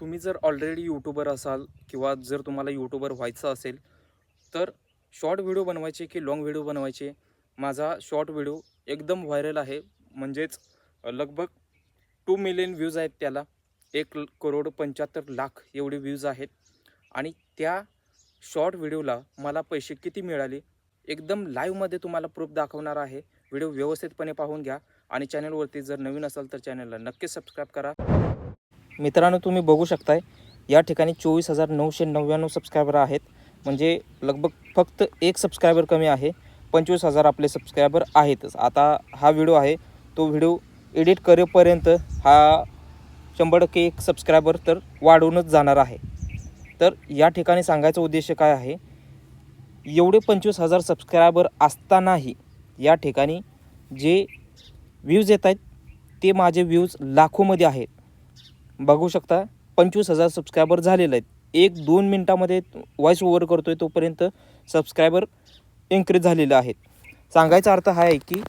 तुम्ही जर already YouTuber असाल किंवा जर तुम्हाला यूट्यूबर व्हायचं असेल तर शॉर्ट व्हिडिओ बनवायचे की लाँग व्हिडिओ बनवायचे. माझा शॉर्ट व्हिडिओ एकदम व्हायरल आहे. म्हणजेच लगभग 2 मिलियन व्ह्यूज आहेत त्याला. 1,75,00,000 एवढे व्ह्यूज आहेत. आणि त्या शॉर्ट व्हिडिओला मला पैसे किती मिळाले एकदम लाईव्हमध्ये तुम्हाला प्रूफ दाखवणार आहे. व्हिडिओ व्यवस्थितपणे पाहून घ्या आणि चॅनलवरती जर नवीन असाल तर चॅनलला नक्कीच सबस्क्राईब करा. मित्रांनो, तुम्ही बघू शकताय या ठिकाणी 24,999 सबस्क्रायबर आहेत. म्हणजे लगभग फक्त एक सबस्क्रायबर कमी आहे. 25,000 आपले सबस्क्रायबर आहेतच. आता हा व्हिडिओ आहे, तो व्हिडिओ एडिट करेपर्यंत हा 100% एक सबस्क्रायबर तर वाढूनच जाणार आहे. तर या ठिकाणी सांगायचा उद्देश काय आहे, एवढे 25,000 सबस्क्रायबर असतानाही या ठिकाणी जे व्ह्यूज येत आहेत ते माझे व्ह्यूज लाखोमध्ये आहेत. बघू शकता 25,000 सबस्क्रायबर झालेले आहेत. 1-2 मिनटामध्ये व्हॉइस ओव्हर करतोय तोपर्यंत सबस्क्रायबर इन्क्रीज झालेले आहेत. सांगायचा अर्थ हा आहे की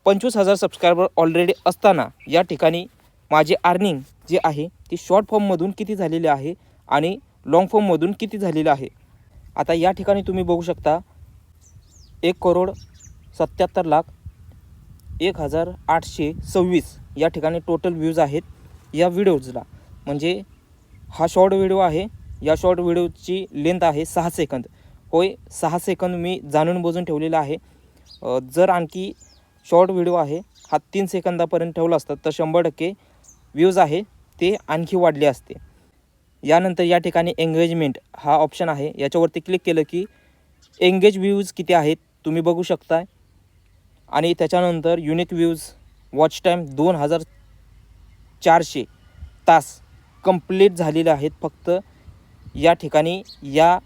25,000 सबस्क्रायबर ऑलरेडी असताना या ठिकाणी माझे अर्निंग जे आहे ती शॉर्ट फॉर्ममधून किती झालेले आहे आणि लाँग फॉर्ममधून किती झालेले आहे. आता या ठिकाणी तुम्ही बघू शकता 1,77,01,826 या ठिकाणी टोटल व्ह्यूज आहेत या व्हिडिओजला. म्हणजे हा शॉर्ट व्हिडिओ आहे. या शॉर्ट व्हिडिओची लेंथ आहे 6 सेकंद. होय, 6 सेकंद मी जाणून बुजून ठेवलेला आहे. जर आणखी शॉर्ट व्हिडिओ आहे हा 3 सेकंदापर्यंत ठेवला असता तर 100% व्ह्यूज आहे ते आणखी वाढले असते. यानंतर या ठिकाणी एंगेजमेंट हा ऑप्शन आहे. याच्यावरती क्लिक केलं की एंगेज व्ह्यूज किती आहेत तुम्ही बघू शकता. आणि त्याच्यानंतर युनिक व्ह्यूज, वॉच टाईम 2,400 तास कंप्लीट झालेले आहेत फक्त या ठिकाणी. या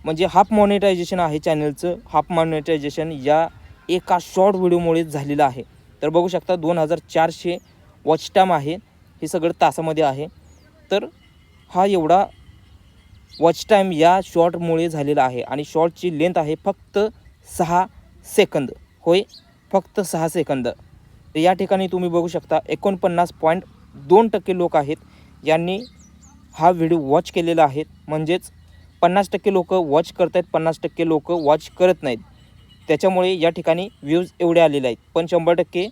म्हणजे हाफ मॉनिटायझेशन आहे चॅनलचं. हाफ मॉनिटायझेशन या एका शॉर्ट व्हिडिओमुळेच झालेलं आहे. तर बघू शकता 2,400 वॉच टाईम आहे. हे सगळं तासामध्ये आहे. तर हा एवढा वॉच टाईम या शॉर्टमुळे झालेला आहे. आणि शॉर्टची लेंथ आहे फक्त 6 सेकंद. होय, फक्त 6 सेकंद. तर या ठिकाणी तुम्ही बघू शकता 49.2% लोक आहेत यांनी हा व्हिडिओ वॉच केलेला आहे. म्हणजेच 50% लोक वॉच करत आहेत, 50% लोक वॉच करत नाहीत. त्याच्यामुळे या ठिकाणी व्ह्यूज एवढे आलेले आहेत. पण 100%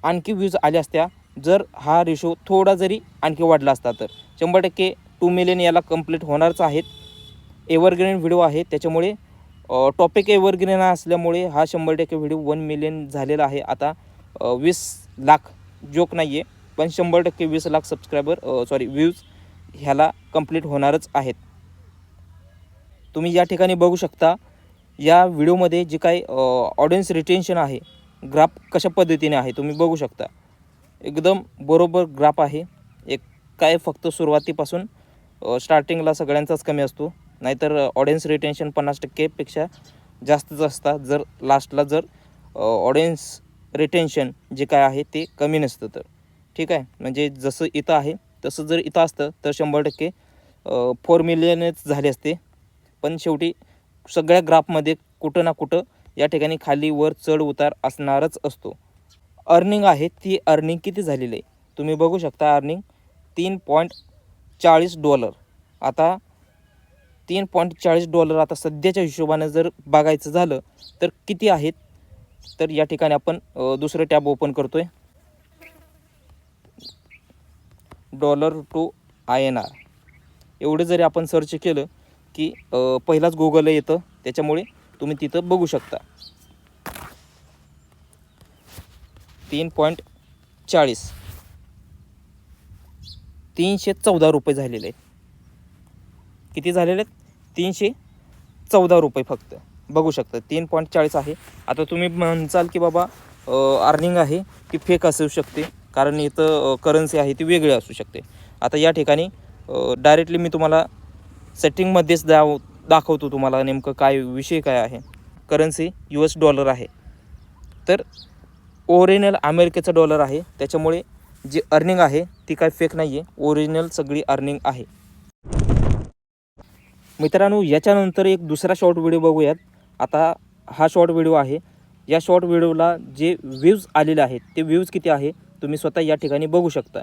आणखी व्ह्यूज आल्या असत्या जर हा रेशो थोडा जरी आणखी वाढला असता तर. 100% 2 मिलियन याला कंप्लीट होणारच आहेत. एव्हरग्रीन व्हिडिओ आहे त्याच्यामुळे टॉपिक एव्हरग्रीन असल्यामुळे हा 100% व्हिडिओ 1 मिलियन झालेला आहे. आता 20 लाख जोक नाही आहे, पण 100% 20 लाख सबस्क्रायबर व्ह्यूज ह्याला कंप्लीट होणारच आहेत. तुम्ही या ठिकाणी बघू शकता या व्हिडिओमध्ये जे काही ऑडियन्स रिटेन्शन आहे, ग्राफ कशा पद्धतीने आहे तुम्ही बघू शकता. एकदम बरोबर ग्राफ आहे. एक काय फक्त सुरुवातीपासून स्टार्टिंगला सगळ्यांचाच कमी असतो, नाहीतर ऑडियन्स रिटेन्शन 50% पेक्षा जास्तच असतात जर लास्टला जर ऑडियन्स रिटेन्शन जे काय आहे ते कमी नसतं तर. ठीक आहे, म्हणजे जसं इथं आहे तसं जर इथं असतं तर 100% 4 मिलियनच झाले असते. पण शेवटी सगळ्या ग्राफमध्ये कुठं ना कुठं या ठिकाणी खाली वर चढ उतार असणारच असतो. अर्निंग आहे ती अर्निंग किती झालेली आहे तुम्ही बघू शकता. अर्निंग $3.40. आता $3.40 आता सध्याच्या हिशोबाने जर बघायचं झालं तर किती आहेत. तर या ठिकाणी आपण दुसरं टॅब ओपन करतोय. डॉलर टू INR एवढं जरी आपण सर्च केलं की पहिलाच गुगलला येतं. त्याच्यामुळे तुम्ही तिथं बघू शकता 3.40 ₹314 झालेले आहेत. किती झालेले आहेत? ₹314 फक्त. बघू शकता 3.40 आहे. आता तुम्ही म्हणसाल की बाबा अर्निंग आहे ती फेक असू शकते, कारण इथं करन्सी आहे ती वेगळी असू शकते. आता या ठिकाणी डायरेक्टली मी तुम्हाला सेटिंगमध्येच दाखवतो तुम्हाला नेमकं काय विषय काय आहे. करन्सी US डॉलर आहे. तर ओरिजिनल अमेरिकेचा डॉलर आहे, त्याच्यामुळे जी अर्निंग आहे ती काय फेक नाही आहे, ओरिजिनल सगळी अर्निंग आहे. मित्रांनो, याच्यानंतर एक दुसरा शॉर्ट व्हिडिओ बघूयात. आता हा शॉर्ट व्हिडिओ आहे. या शॉर्ट व्हिडिओला जे व्ह्यूज आलेले आहेत ते व्ह्यूज किती आहे तुम्ही स्वतः या ठिकाणी बघू शकता.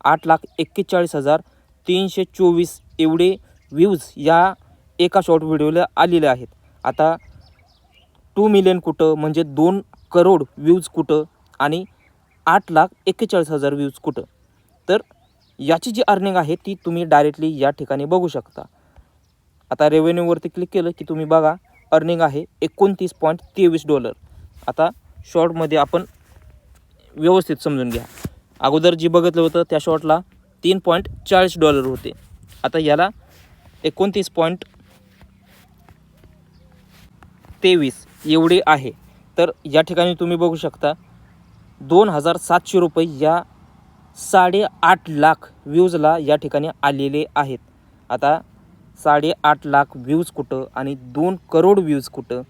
8,41,000 324 एवढे व्ह्यूज या एका शॉर्ट व्हिडिओला आलेले आहेत. आता 2 मिलियन कुठं, म्हणजे 2 करोड व्ह्यूज कुठं आणि 8,41,000 व्ह्यूज कुठं. तर याची जी अर्निंग आहे ती तुम्ही डायरेक्टली या ठिकाणी बघू शकता. आता रेव्हेन्यूवरती क्लिक केलं की तुम्ही बघा अर्निंग आहे $29.23. आता शॉर्टमध्ये आपण व्यवस्थित समजून घ्या. अगोदर जी बघितलं होतं त्या शॉर्टला $3.40 होते. आता याला 29.23 एवढे आहे. तर या ठिकाणी तुम्ही बघू शकता 2,700 रुपये या 8.5 लाख व्ह्यूजला या ठिकाणी आलेले आहेत. आता 8.5 लाख व्ह्यूज कुठं आणि 2 करोड व्ह्यूज कुठं.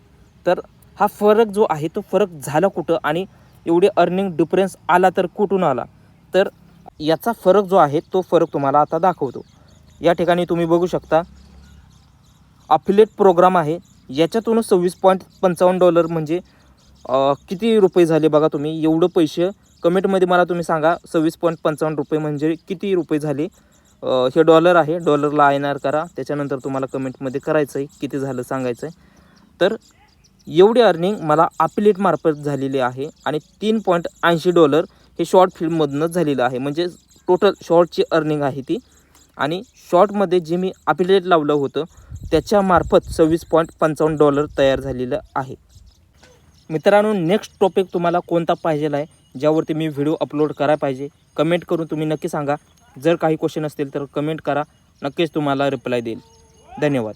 तर हा फरक जो आहे तो फरक झाला कुठं आणि एवढे अर्निंग डिफरन्स आला तर कुठून आला. तर याचा फरक जो आहे तो फरक तुम्हाला आता दाखवतो. या ठिकाणी तुम्ही बघू शकता अफिलिएट प्रोग्राम आहे. याच्यातूनच $26.55 म्हणजे किती रुपये झाले बघा तुम्ही. एवढं पैसे कमेंटमध्ये मला तुम्ही सांगा. $26.55 म्हणजे किती रुपये झाले. हे डॉलर आहे. डॉलरला INR करा. त्याच्यानंतर तुम्हाला कमेंटमध्ये करायचं आहे किती झालं सांगायचं आहे. तर एवढी अर्निंग मला अफिलिएट मार्फत झालेली आहे आणि $3.80 हे शॉर्ट फिल्ममधूनच झालेलं आहे. म्हणजे टोटल शॉर्टची अर्निंग आहे ती. आणि शॉर्टमध्ये जे मी अफिलिएट लावलं होतं त्याच्यामार्फत $26.55 तयार झालेलं आहे. मित्रांनो, नेक्स्ट टॉपिक तुम्हाला कोणता पाहिजे आहे ज्यावरती मी व्हिडिओ अपलोड करायला पाहिजे कमेंट करून तुम्ही नक्की सांगा. जर काही क्वेश्चन असतील तर कमेंट करा, नक्कीच तुम्हाला रिप्लाय देईल. धन्यवाद.